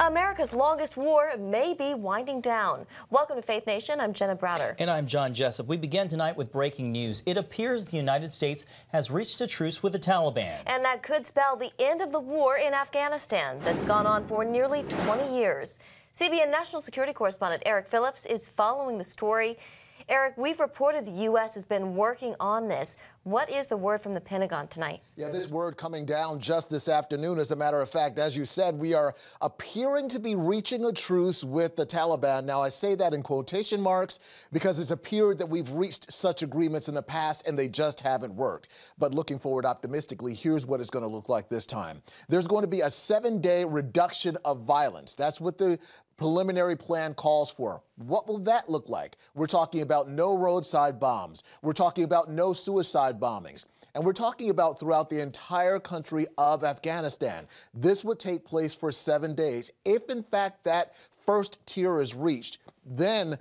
America's longest war may be winding down. Welcome to Faith Nation. I'm Jenna Browder. And I'm John Jessup. We begin tonight with breaking news. It appears the United States has reached a truce with the Taliban. And that could spell the end of the war in Afghanistan that's gone on for nearly 20 years. CBN National Security Correspondent Eric Phillips is following the story. Eric, we've reported the U.S. has been working on this. What is the word from the Pentagon tonight? Yeah, this word coming down just this afternoon. As a matter of fact, as you said, we are appearing to be reaching a truce with the Taliban. Now, I say that in quotation marks because it's appeared that we've reached such agreements in the past and they just haven't worked. But looking forward optimistically, here's what it's going to look like this time. There's going to be a 7-day reduction of violence. That's what the preliminary plan calls for. What will that look like? We're talking about no roadside bombs. We're talking about no suicide bombings. And we're talking about throughout the entire country of Afghanistan. This would take place for 7 days. If, in fact, that first tier is reached, then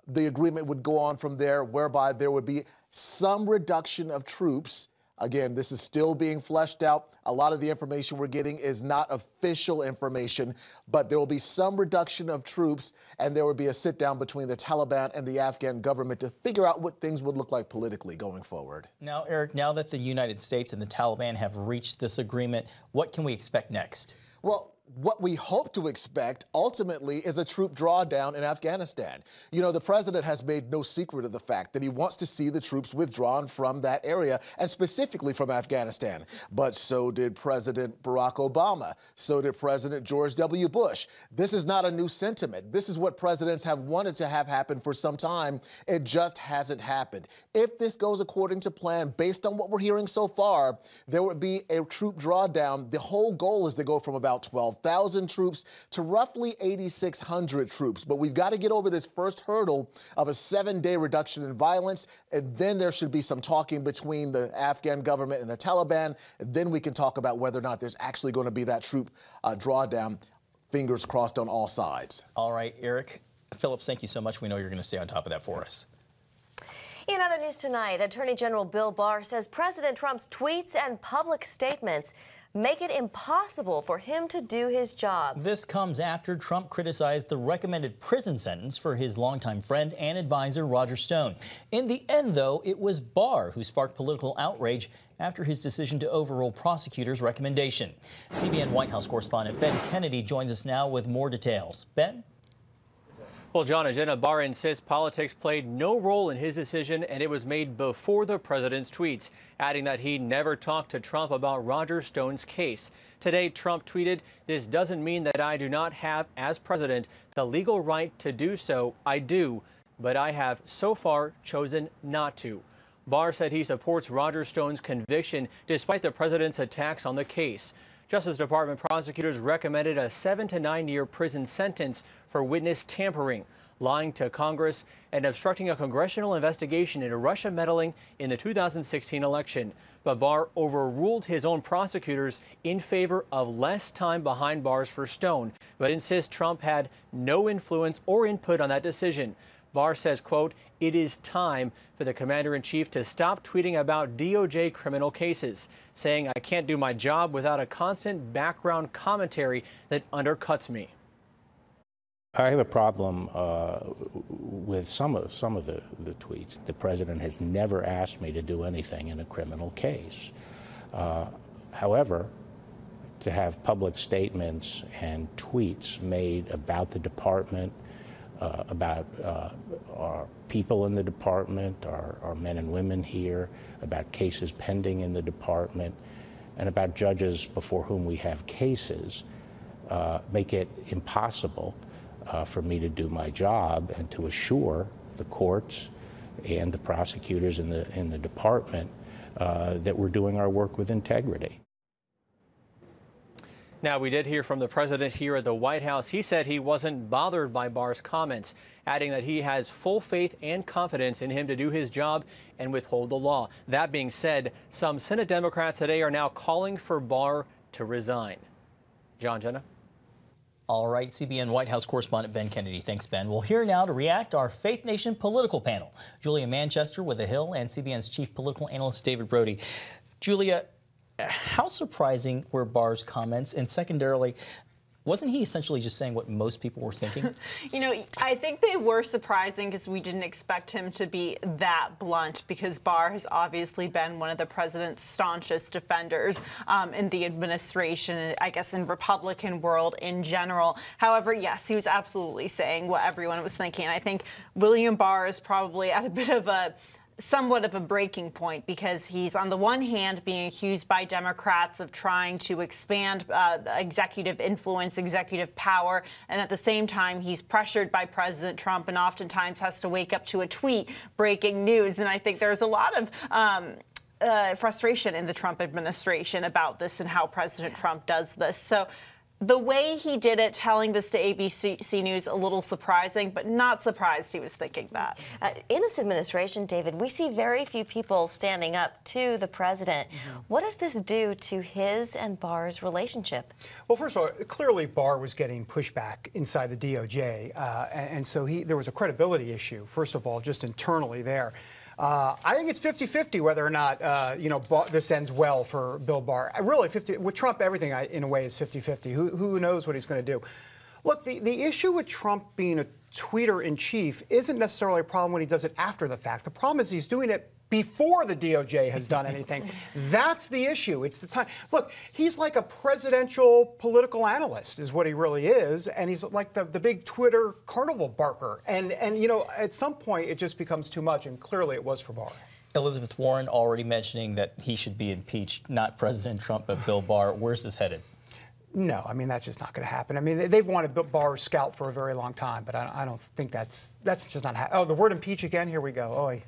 the agreement would go on from there, whereby there would be some reduction of troops. Again, this is still being fleshed out. A lot of the information we're getting is not official information, but there will be some reduction of troops, and there will be a sit-down between the Taliban and the Afghan government to figure out what things would look like politically going forward. Now, Eric, now that the United States and the Taliban have reached this agreement, what can we expect next? Well, what we hope to expect ultimately is a troop drawdown in Afghanistan. You know, the president has made no secret of the fact that he wants to see the troops withdrawn from that area, and specifically from Afghanistan. But so did President Barack Obama. So did President George W. Bush. This is not a new sentiment. This is what presidents have wanted to have happen for some time. It just hasn't happened. If this goes according to plan, based on what we're hearing so far, there would be a troop drawdown. The whole goal is to go from about 12,000 troops to roughly 8,600 troops. But we've got to get over this first hurdle of a 7-day reduction in violence, and then there should be some talking between the Afghan government and the Taliban, and then we can talk about whether or not there's actually going to be that troop drawdown. Fingers crossed on all sides. All right, Eric Phillips, thank you so much. We know you're going to stay on top of that for us. In other news tonight, Attorney General Bill Barr says President Trump's tweets and public statements make it impossible for him to do his job. This comes after Trump criticized the recommended prison sentence for his longtime friend and advisor, Roger Stone. In the end, though, it was Barr who sparked political outrage after his decision to overrule prosecutors' recommendation. CBN White House correspondent Ben Kennedy joins us now with more details. Ben? Well, John and Jenna, Barr insists politics played no role in his decision and it was made before the president's tweets, adding that he never talked to Trump about Roger Stone's case. Today, Trump tweeted, "This doesn't mean that I do not have, as president, the legal right to do so. I do, but I have so far chosen not to." Barr said he supports Roger Stone's conviction despite the president's attacks on the case. Justice Department prosecutors recommended a 7 to 9 year prison sentence for witness tampering, lying to Congress, and obstructing a congressional investigation into Russia meddling in the 2016 election. But Barr overruled his own prosecutors in favor of less time behind bars for Stone, but insists Trump had no influence or input on that decision. Barr says, quote, "It is time for the commander-in-chief to stop tweeting about DOJ criminal cases, saying I can't do my job without a constant background commentary that undercuts me." I have a problem with some of the tweets. The president has never asked me to do anything in a criminal case. However, to have public statements and tweets made about the department, about our people in the department, our men and women here, about cases pending in the department, and about judges before whom we have cases, make it impossible for me to do my job and to assure the courts and the prosecutors in the department that we're doing our work with integrity. Now, we did hear from the president here at the White House. He said he wasn't bothered by Barr's comments, adding that he has full faith and confidence in him to do his job and withhold the law. That being said, some Senate Democrats today are now calling for Barr to resign. John, Jenna? All right, CBN White House correspondent Ben Kennedy. Thanks, Ben. We'll hear now to react our Faith Nation political panel. Julia Manchester with The Hill and CBN's chief political analyst David Brody. Julia, how surprising were Barr's comments? And secondarily, wasn't he essentially just saying what most people were thinking? You know, I think they were surprising because we didn't expect him to be that blunt, because Barr has obviously been one of the president's staunchest defenders in the administration, I guess in Republican world in general. However, yes, he was absolutely saying what everyone was thinking. I think William Barr is probably at a bit of a somewhat of a breaking point, because he's on the one hand being accused by Democrats of trying to expand executive influence, executive power, and at the same time he's pressured by President Trump and oftentimes has to wake up to a tweet, breaking news. And I think there's a lot of frustration in the Trump administration about this and how President Trump does this. So the way he did it, telling this to ABC News, a little surprising, but not surprised he was thinking that. In this administration, David, we see very few people standing up to the president. What does this do to his and Barr's relationship? Well, first of all, clearly Barr was getting pushback inside the DOJ, and so there was a credibility issue, first of all, just internally there. I think it's 50-50 whether or not, this ends well for Bill Barr. Really, with Trump, everything in a way is 50-50. Who knows what he's going to do? Look, the issue with Trump being a tweeter-in-chief isn't necessarily a problem when he does it after the fact. The problem is he's doing it before the DOJ has done anything. That's the issue. It's the time. Look, he's like a presidential political analyst is what he really is, and he's like the big Twitter carnival barker. And at some point it just becomes too much, and clearly it was for Barr. Elizabeth Warren already mentioning that he should be impeached, not President Trump, but Bill Barr. Where's this headed? No, I mean, that's just not going to happen. I mean, they've wanted Barr's scalp for a very long time, but I don't think that's just not happening. Oh, the word impeach again? Here we go. Oy.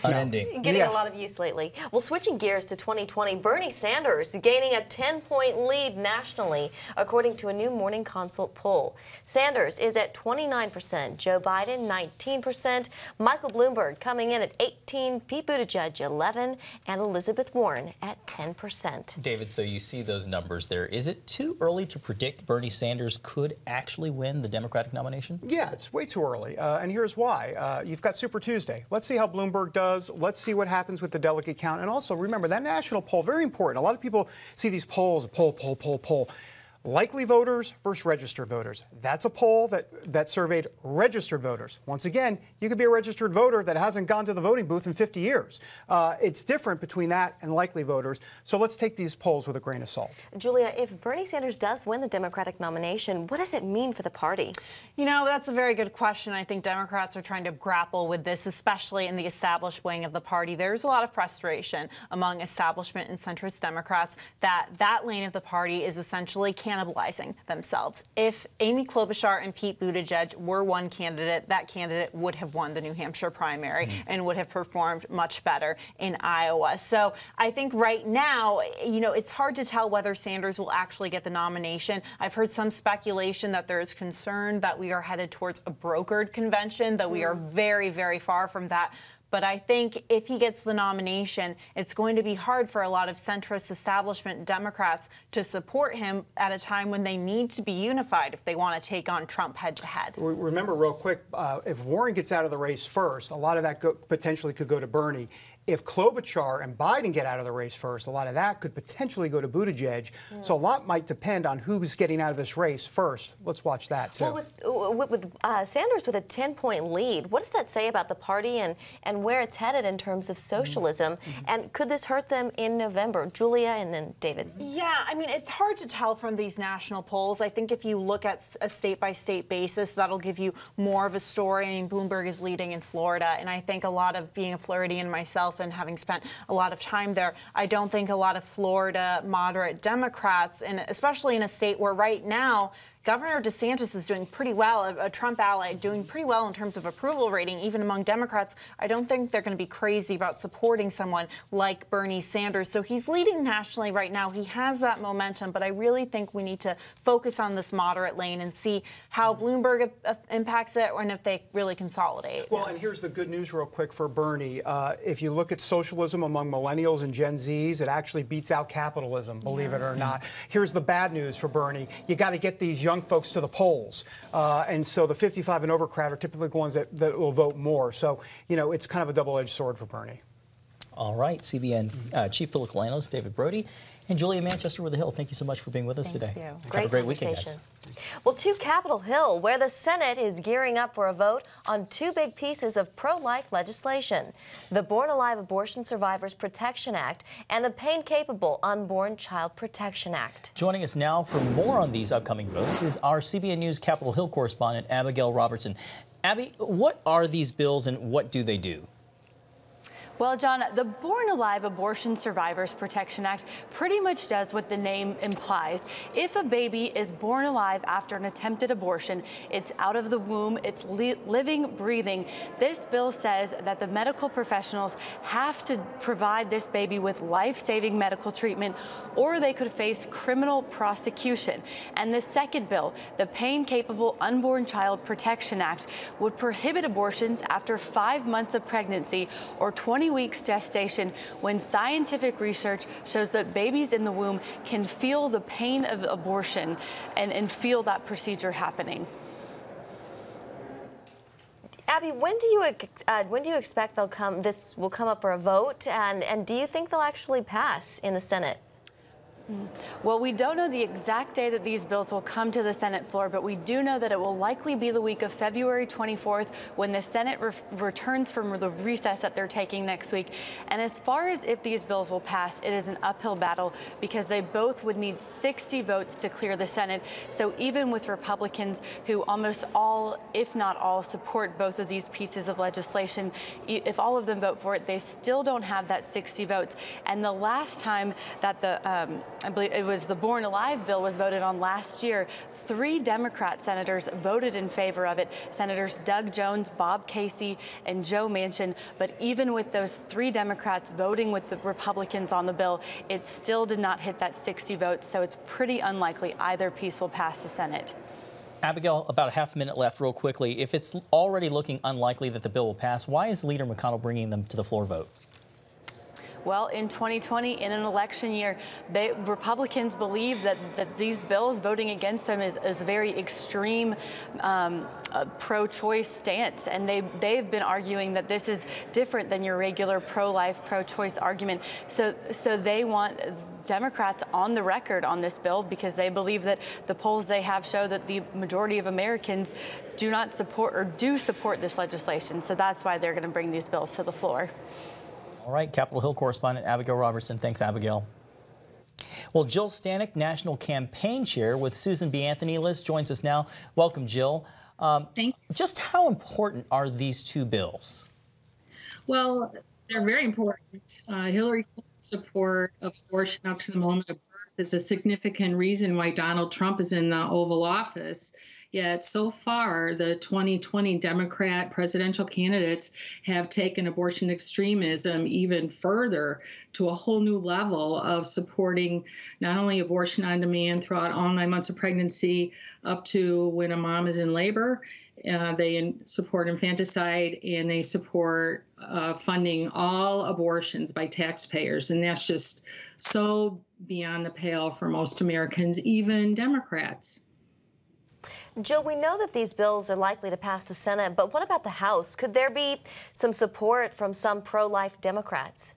Unending. Getting a lot of use lately. Well, switching gears to 2020, Bernie Sanders gaining a 10-point lead nationally, according to a new Morning Consult poll. Sanders is at 29%, Joe Biden 19%, Michael Bloomberg coming in at 18%, Pete Buttigieg 11%, and Elizabeth Warren at 10%. David, so you see those numbers there. Is it too early to predict Bernie Sanders could actually win the Democratic nomination? Yeah, it's way too early, and here's why. You've got Super Tuesday. Let's see how Bloomberg does. Let's see what happens with the delegate count. And also, remember, that national poll, very important. A lot of people see these polls, poll. Likely voters versus registered voters. That's a poll that surveyed registered voters. Once again, you could be a registered voter that hasn't gone to the voting booth in 50 years. It's different between that and likely voters. So let's take these polls with a grain of salt. Julia, if Bernie Sanders does win the Democratic nomination, what does it mean for the party? You know, that's a very good question. I think Democrats are trying to grapple with this, especially in the established wing of the party. There's a lot of frustration among establishment and centrist Democrats that lane of the party is essentially cannibalizing themselves. If Amy Klobuchar and Pete Buttigieg were one candidate, that candidate would have won the New Hampshire primary and would have performed much better in Iowa. So I think right now, it's hard to tell whether Sanders will actually get the nomination. I've heard some speculation that there is concern that we are headed towards a brokered convention, though we are very, very far from that. But I think if he gets the nomination, it's going to be hard for a lot of centrist establishment Democrats to support him at a time when they need to be unified if they want to take on Trump head-to-head. Remember, real quick, if Warren gets out of the race first, a lot of that potentially could go to Bernie. If Klobuchar and Biden get out of the race first, a lot of that could potentially go to Buttigieg. So a lot might depend on who's getting out of this race first. Let's watch that, too. Well, with Sanders with a 10-point lead, what does that say about the party and where it's headed in terms of socialism? And could this hurt them in November? Julia and then David. Yeah, I mean, it's hard to tell from these national polls. I think if you look at a state-by-state basis, that'll give you more of a story. I mean, Bloomberg is leading in Florida, and I think a lot of being a Floridian myself and having spent a lot of time there, I don't think a lot of Florida moderate Democrats, and especially in a state where right now Governor DeSantis is doing pretty well, a Trump ally, doing pretty well in terms of approval rating, even among Democrats. I don't think they're going to be crazy about supporting someone like Bernie Sanders. So he's leading nationally right now. He has that momentum, but I really think we need to focus on this moderate lane and see how Bloomberg impacts it and if they really consolidate. Well, and here's the good news real quick for Bernie. If you look at socialism among millennials and Gen Zs, it actually beats out capitalism, believe it or not. Here's the bad news for Bernie. You got to get these young folks to the polls. And so the 55 and over crowd are typically the ones that will vote more. So, it's kind of a double-edged sword for Bernie. All right, CBN Chief Political Analyst David Brody And Julia Manchester with The Hill, thank you so much for being with us today. Thank you. Great Have a great weekend, guys. conversation. Well, to Capitol Hill, where the Senate is gearing up for a vote on two big pieces of pro-life legislation: the Born Alive Abortion Survivors Protection Act and the Pain-Capable Unborn Child Protection Act. Joining us now for more on these upcoming votes is our CBN News Capitol Hill correspondent, Abigail Robertson. Abby, what are these bills and what do they do? Well, John, the Born Alive Abortion Survivors Protection Act pretty much does what the name implies. If a baby is born alive after an attempted abortion, it's out of the womb, it's living, breathing. This bill says that the medical professionals have to provide this baby with life-saving medical treatment, or they could face criminal prosecution. And the second bill, the Pain-Capable Unborn Child Protection Act, would prohibit abortions after 5 months of pregnancy or 20 weeks gestation when scientific research shows that babies in the womb can feel the pain of abortion and feel that procedure happening. Abby, when do you expect this will come up for a vote, and do you think they'll actually pass in the Senate? Well, we don't know the exact day that these bills will come to the Senate floor, but we do know that it will likely be the week of February 24th when the Senate returns from the recess that they're taking next week. And as far as if these bills will pass, it is an uphill battle because they both would need 60 votes to clear the Senate. So even with Republicans who almost all, if not all, support both of these pieces of legislation, if all of them vote for it, they still don't have that 60 votes. And the last time that I believe it was the Born Alive bill was voted on last year, 3 Democrat senators voted in favor of it. Senators Doug Jones, Bob Casey, and Joe Manchin. But even with those 3 Democrats voting with the Republicans on the bill, it still did not hit that 60 votes. So it's pretty unlikely either piece will pass the Senate. Abigail, about a half a minute left real quickly. If it's already looking unlikely that the bill will pass, why is Leader McConnell bringing them to the floor vote? Well, in 2020, in an election year, Republicans believe that these bills, voting against them is a very extreme pro-choice stance. And they've been arguing that this is different than your regular pro-life, pro-choice argument. So they want Democrats on the record on this bill because they believe that the polls they have show that the majority of Americans do not support or do support this legislation. So that's why they're going to bring these bills to the floor. All right, Capitol Hill correspondent Abigail Robertson. Thanks, Abigail. Well, Jill Stanek, National Campaign Chair with Susan B. Anthony List, joins us now. Welcome, Jill. Thank you. Just how important are these two bills? Well, they're very important. Hillary Clinton's support of abortion up to the moment of birth is a significant reason why Donald Trump is in the Oval Office. Yet so far, the 2020 Democrat presidential candidates have taken abortion extremism even further to a whole new level of supporting not only abortion on demand throughout all 9 months of pregnancy up to when a mom is in labor. They support infanticide, and they support funding all abortions by taxpayers. And that's just so beyond the pale for most Americans, even Democrats. Jill, we know that these bills are likely to pass the Senate, but what about the House? Could there be some support from some pro-life Democrats?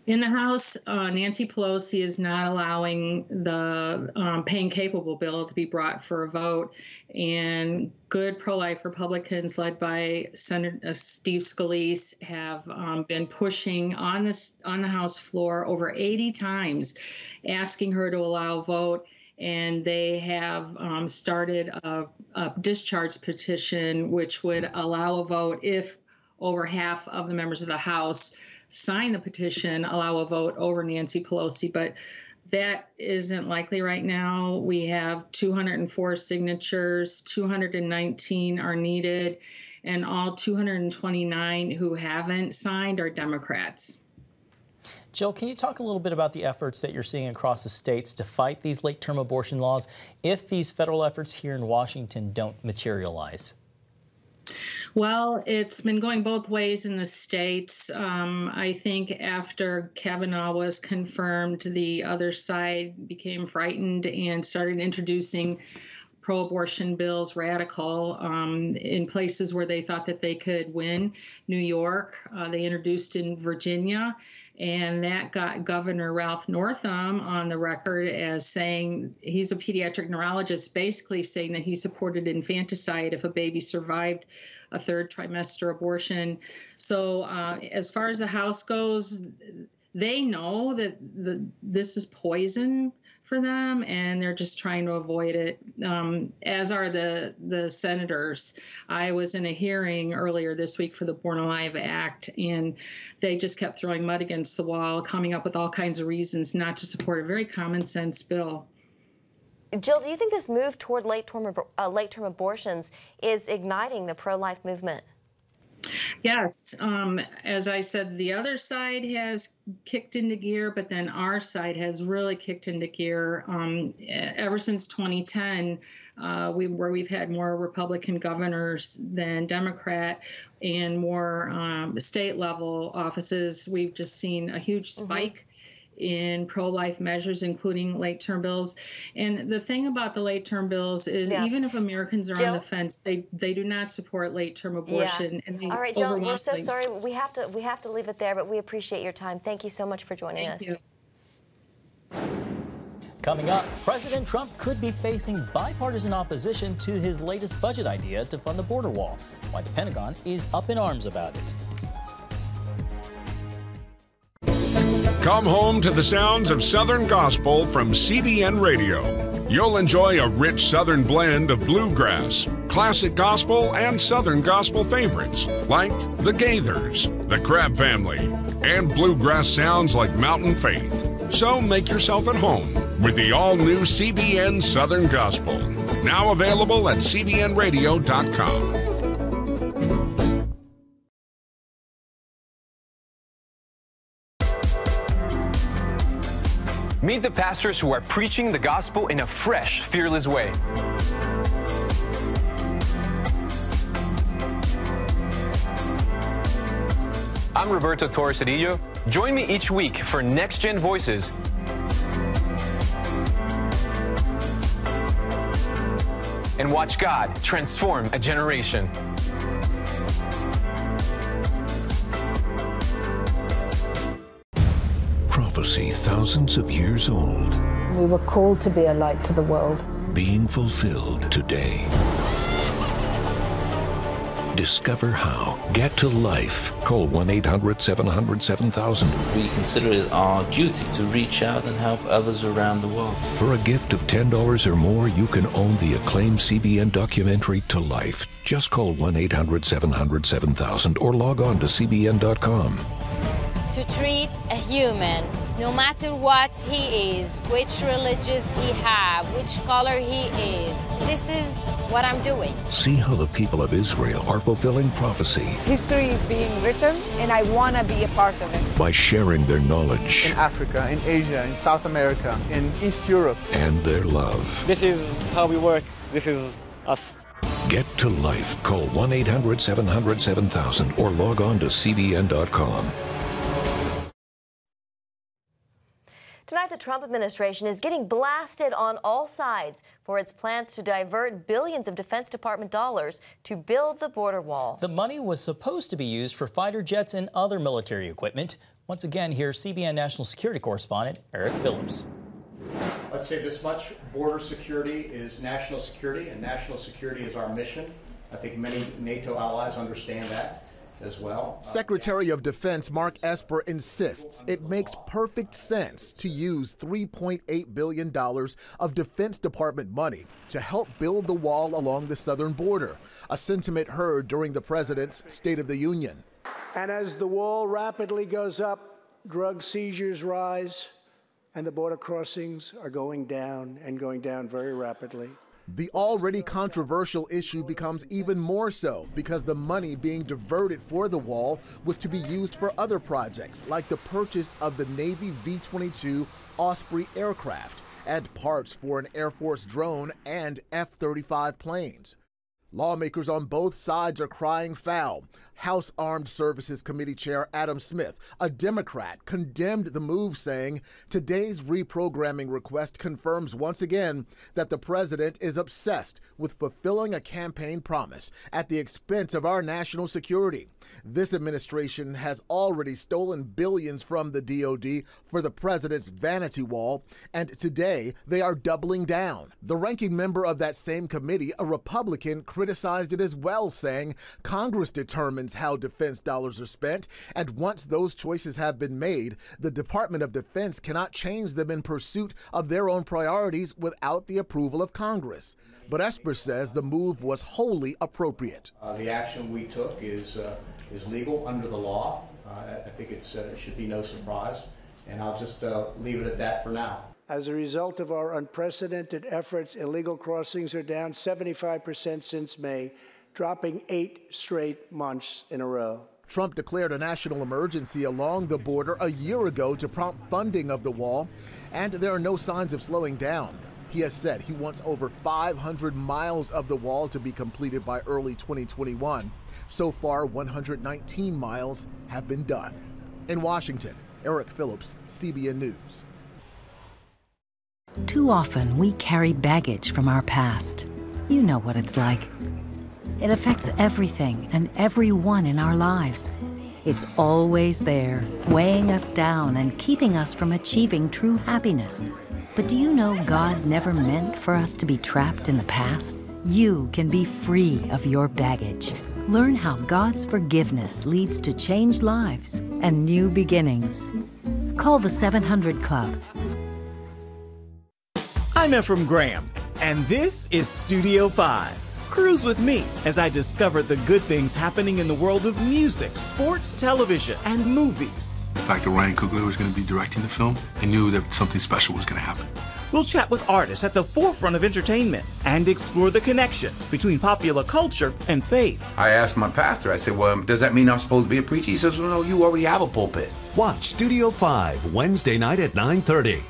In the House, Nancy Pelosi is not allowing the pain-capable bill to be brought for a vote, and good pro-life Republicans led by Senator Steve Scalise have been pushing on the House floor over 80 times, asking her to allow a vote. And they have started a discharge petition, which would allow a vote if over half of the members of the House sign the petition, allow a vote over Nancy Pelosi. But that isn't likely right now. We have 204 signatures, 219 are needed, and all 229 who haven't signed are Democrats. Jill, can you talk a little bit about the efforts that you're seeing across the states to fight these late-term abortion laws if these federal efforts here in Washington don't materialize? Well, it's been going both ways in the states. I think after Kavanaugh was confirmed, the other side became frightened and started introducing pro-abortion bills radical in places where they thought that they could win. New York, they introduced in Virginia, and that got Governor Ralph Northam on the record as saying, he's a pediatric neurologist, basically saying that he supported infanticide if a baby survived a third trimester abortion. So as far as the House goes, they know that this is poison for them, and they're just trying to avoid it, as are the senators. I was in a hearing earlier this week for the Born Alive Act, and they just kept throwing mud against the wall, coming up with all kinds of reasons not to support a very common sense bill. Jill, do you think this move toward late-term abortions is igniting the pro-life movement? Yes. As I said, the other side has kicked into gear, but then our side has really kicked into gear ever since 2010, where we've had more Republican governors than Democrat and more state-level offices. We've just seen a huge spike in pro-life measures, including late-term bills. And the thing about the late-term bills is even if Americans are on the fence, they do not support late-term abortion. And they all right, Jill, we're so sorry. We have to leave it there, but we appreciate your time. Thank you so much for joining us. Thank you. Coming up, President Trump could be facing bipartisan opposition to his latest budget idea to fund the border wall. Why the Pentagon is up in arms about it. Come home to the sounds of Southern Gospel from CBN Radio. You'll enjoy a rich Southern blend of bluegrass, classic gospel, and Southern Gospel favorites like the Gaithers, the Crab Family, and bluegrass sounds like Mountain Faith. So make yourself at home with the all-new CBN Southern Gospel, now available at cbnradio.com. Meet the pastors who are preaching the gospel in a fresh, fearless way. I'm Roberto Torres-Cedillo. Join me each week for Next Gen Voices. And watch God transform a generation. Prophecy thousands of years old. We were called to be a light to the world. Being fulfilled today. Discover how. Get to life. Call 1-800-700-7000. We consider it our duty to reach out and help others around the world. For a gift of $10 or more, you can own the acclaimed CBN documentary To Life. Just call 1-800-700-7000 or log on to cbn.com. To treat a human, no matter what he is, which religious he have, which color he is. This is what I'm doing. See how the people of Israel are fulfilling prophecy. History is being written, and I want to be a part of it. By sharing their knowledge. In Africa, in Asia, in South America, in East Europe. And their love. This is how we work. This is us. Get to life. Call 1-800-700-7000 or log on to cbn.com. Tonight, the Trump administration is getting blasted on all sides for its plans to divert billions of Defense Department dollars to build the border wall. The money was supposed to be used for fighter jets and other military equipment. Once again, here's CBN National Security Correspondent Eric Phillips. Let's say this much: border security is national security, and national security is our mission. I think many NATO allies understand that as well. Secretary of Defense Mark Esper insists it makes perfect sense to use $3.8 billion of Defense Department money to help build the wall along the southern border, a sentiment heard during the president's State of the Union. And as the wall rapidly goes up, drug seizures rise, and the border crossings are going down and going down very rapidly. The already controversial issue becomes even more so because the money being diverted for the wall was to be used for other projects, like the purchase of the Navy V-22 Osprey aircraft and parts for an Air Force drone and F-35 planes. Lawmakers on both sides are crying foul. House Armed Services Committee Chair Adam Smith, a Democrat, condemned the move, saying today's reprogramming request confirms once again that the president is obsessed with fulfilling a campaign promise at the expense of our national security. This administration has already stolen billions from the DOD for the president's vanity wall, and today they are doubling down. The ranking member of that same committee, a Republican, criticized it as well, saying Congress determines how defense dollars are spent, and once those choices have been made, the Department of Defense cannot change them in pursuit of their own priorities without the approval of Congress. But Esper says the move was wholly appropriate. The action we took is legal under the law. I think it should be no surprise, and I'll just leave it at that for now. As a result of our unprecedented efforts, illegal crossings are down 75% since May, dropping 8 straight months in a row. Trump declared a national emergency along the border a year ago to prompt funding of the wall, and there are no signs of slowing down. He has said he wants over 500 miles of the wall to be completed by early 2021. So far, 119 miles have been done. In Washington, Eric Phillips, CBN News. Too often, we carry baggage from our past. You know what it's like. It affects everything and everyone in our lives. It's always there, weighing us down and keeping us from achieving true happiness. But do you know God never meant for us to be trapped in the past? You can be free of your baggage. Learn how God's forgiveness leads to changed lives and new beginnings. Call the 700 Club. I'm Ephraim Graham, and this is Studio 5. Cruise with me as I discover the good things happening in the world of music, sports, television, and movies. The fact that Ryan Coogler was going to be directing the film, I knew that something special was going to happen. We'll chat with artists at the forefront of entertainment and explore the connection between popular culture and faith. I asked my pastor, I said, well, does that mean I'm supposed to be a preacher? He says, well, no, you already have a pulpit. Watch Studio 5, Wednesday night at 9:30.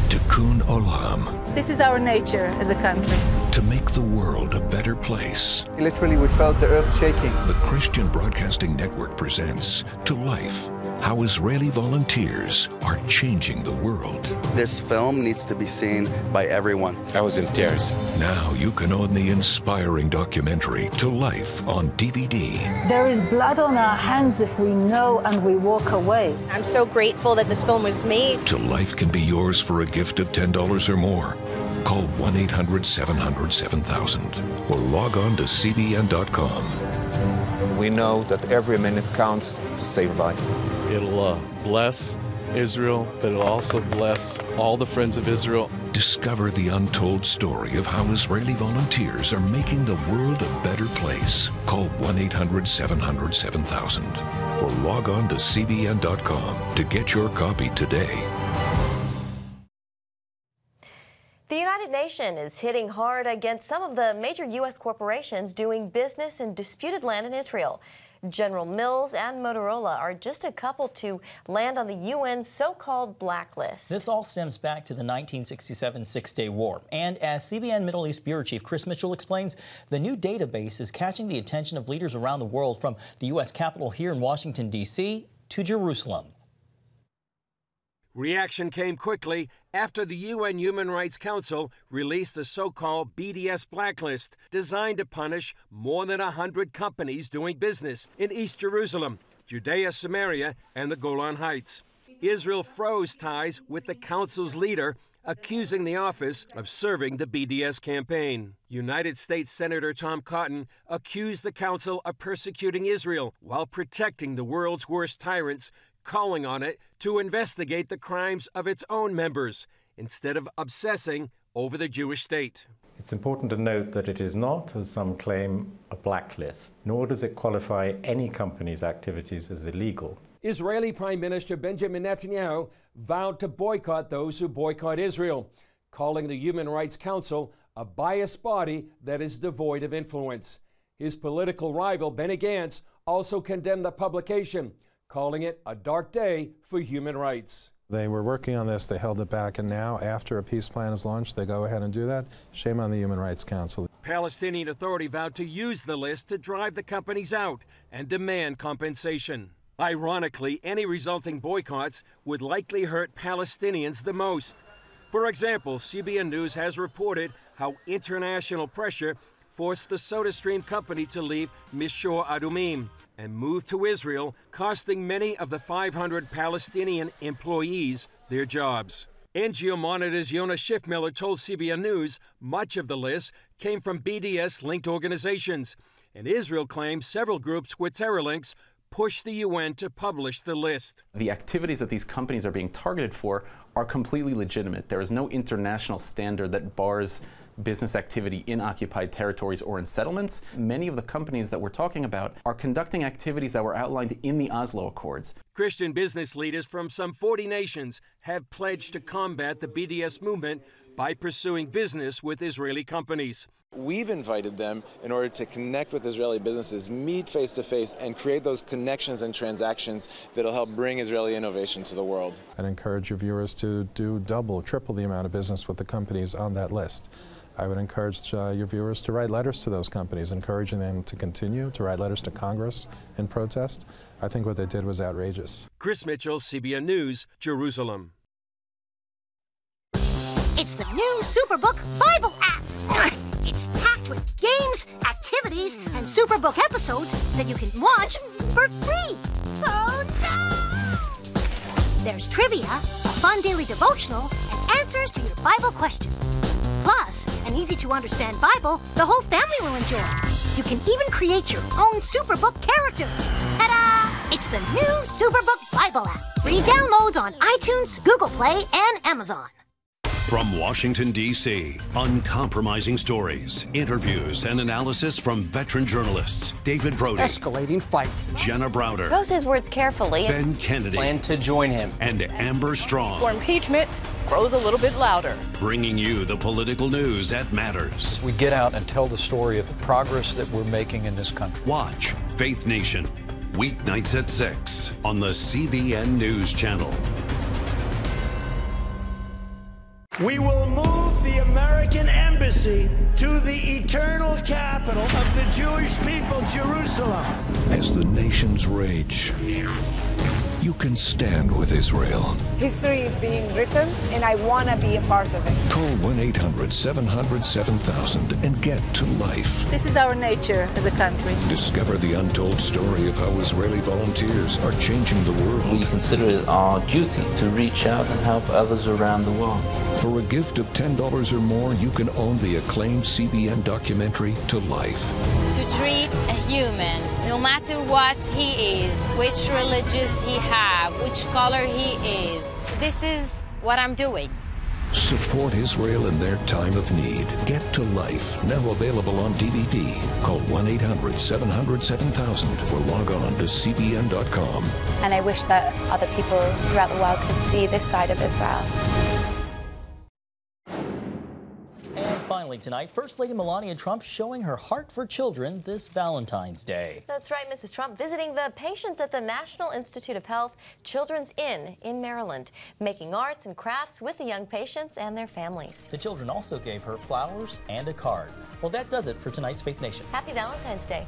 Tikkun Olam. This is our nature as a country. To make the world a better place. Literally, we felt the earth shaking. The Christian Broadcasting Network presents To Life, how Israeli volunteers are changing the world. This film needs to be seen by everyone. I was in tears. Now you can own the inspiring documentary To Life on DVD. There is blood on our hands if we know and we walk away. I'm so grateful that this film was made. To Life can be yours for a gift of $10 or more. Call 1-800-700-7000 or log on to CBN.com. We know that every minute counts to save life. It'll bless Israel, but it'll also bless all the friends of Israel. Discover the untold story of how Israeli volunteers are making the world a better place. Call 1-800-700-7000 or log on to CBN.com to get your copy today. The United Nations is hitting hard against some of the major U.S. corporations doing business in disputed land in Israel. General Mills and Motorola are just a couple to land on the UN's so-called blacklist. This all stems back to the 1967 Six-Day War. And as CBN Middle East Bureau Chief Chris Mitchell explains, the new database is catching the attention of leaders around the world, from the U.S. Capitol here in Washington, D.C. to Jerusalem. Reaction came quickly after the UN Human Rights Council released the so-called BDS blacklist, designed to punish more than 100 companies doing business in East Jerusalem, Judea, Samaria, and the Golan Heights. Israel froze ties with the council's leader, accusing the office of serving the BDS campaign. United States Senator Tom Cotton accused the council of persecuting Israel while protecting the world's worst tyrants, calling on it to investigate the crimes of its own members instead of obsessing over the Jewish state. It's important to note that it is not, as some claim, a blacklist, nor does it qualify any company's activities as illegal. Israeli Prime Minister Benjamin Netanyahu vowed to boycott those who boycott Israel, calling the Human Rights Council a biased body that is devoid of influence. His political rival, Benny Gantz, also condemned the publication, calling it a dark day for human rights. They were working on this, they held it back, and now, after a peace plan is launched, they go ahead and do that. Shame on the Human Rights Council. Palestinian Authority vowed to use the list to drive the companies out and demand compensation. Ironically, any resulting boycotts would likely hurt Palestinians the most. For example, CBN News has reported how international pressure forced the SodaStream company to leave Mishor Adumim and move to Israel, costing many of the 500 Palestinian employees their jobs. NGO Monitor's Yonah Schiffmiller told CBN News much of the list came from BDS-linked organizations, and Israel claims several groups with terror links pushed the UN to publish the list. The activities that these companies are being targeted for are completely legitimate. There is no international standard that bars business activity in occupied territories or in settlements. Many of the companies that we're talking about are conducting activities that were outlined in the Oslo Accords. Christian business leaders from some 40 nations have pledged to combat the BDS movement by pursuing business with Israeli companies. We've invited them in order to connect with Israeli businesses, meet face to face, and create those connections and transactions that'll help bring Israeli innovation to the world. I'd encourage your viewers to do double, triple the amount of business with the companies on that list. I would encourage your viewers to write letters to those companies, encouraging them to continue to write letters to Congress in protest. I think what they did was outrageous. Chris Mitchell, CBN News, Jerusalem. It's the new Superbook Bible app. It's packed with games, activities, and Superbook episodes that you can watch for free. Oh no! There's trivia, a fun daily devotional, and answers to your Bible questions. Plus, an easy-to-understand Bible the whole family will enjoy. You can even create your own Superbook character. Ta-da! It's the new Superbook Bible app. Free downloads on iTunes, Google Play, and Amazon. From Washington, D.C., uncompromising stories, interviews, and analysis from veteran journalists David Brody. Escalating fight. Jenna Browder. Chose his words carefully. Ben Kennedy. Plan to join him. And Amber Strong. For impeachment grows a little bit louder. Bringing you the political news that matters. We get out and tell the story of the progress that we're making in this country. Watch Faith Nation, weeknights at 6 on the CBN News Channel. We will move the American embassy to the eternal capital of the Jewish people, Jerusalem. As the nations rage, you can stand with Israel. History is being written, and I want to be a part of it. Call 1-800-700-7000 and get to life. This is our nature as a country. Discover the untold story of how Israeli volunteers are changing the world. We consider it our duty to reach out and help others around the world. For a gift of $10 or more, you can own the acclaimed CBN documentary To Life. To treat a human, no matter what he is, which religious he has, which color he is, this is what I'm doing. Support Israel in their time of need. Get to Life, now available on DVD. Call 1-800-700-7000 or log on to cbn.com. And I wish that other people throughout the world could see this side of Israel. Finally tonight, First Lady Melania Trump showing her heart for children this Valentine's Day. That's right, Mrs. Trump visiting the patients at the National Institute of Health Children's Inn in Maryland, making arts and crafts with the young patients and their families. The children also gave her flowers and a card. Well, that does it for tonight's Faith Nation. Happy Valentine's Day.